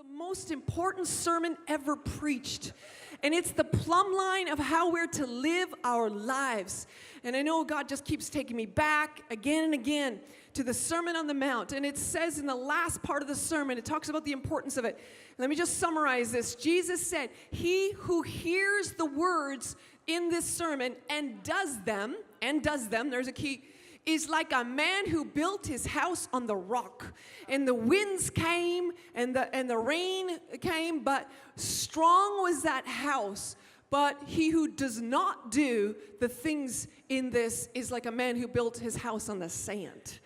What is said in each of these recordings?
the most important sermon ever preached. And it's the plumb line of how we're to live our lives. And I know God just keeps taking me back again and again to the Sermon on the Mount. And it says in the last part of the sermon, it talks about the importance of it. Let me just summarize this. Jesus said, he who hears the words in this sermon and does them, there's a key, is like a man who built his house on the rock. And the winds came and the rain came, but strong was that house. But he who does not do the things in this is like a man who built his house on the sand.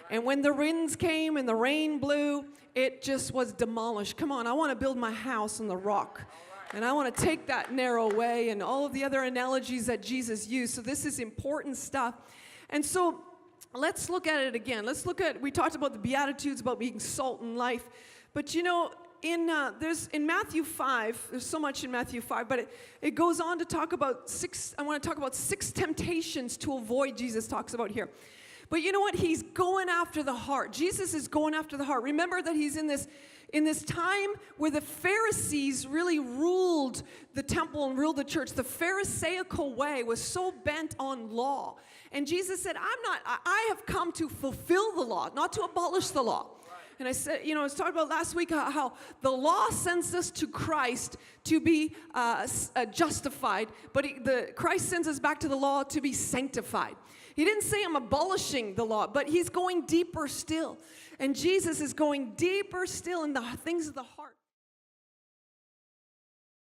And when the winds came and the rain blew, it just was demolished. Come on, I want to build my house on the rock. And I want to take that narrow way and all of the other analogies that Jesus used. So this is important stuff. And so let's look at it again. We talked about the Beatitudes, about being salt in life. But you know, in Matthew 5, there's so much in Matthew 5, but it goes on to talk about I want to talk about 6 temptations to avoid, Jesus talks about here. But you know what? He's going after the heart. Jesus is going after the heart. Remember that he's in this time where the Pharisees really ruled the temple and ruled the church. The Pharisaical way was so bent on law. And Jesus said, I have come to fulfill the law, not to abolish the law. And I said, I was talking about last week how the law sends us to Christ to be justified, but Christ sends us back to the law to be sanctified. He didn't say I'm abolishing the law, but he's going deeper still. And Jesus is going deeper still in the things of the heart.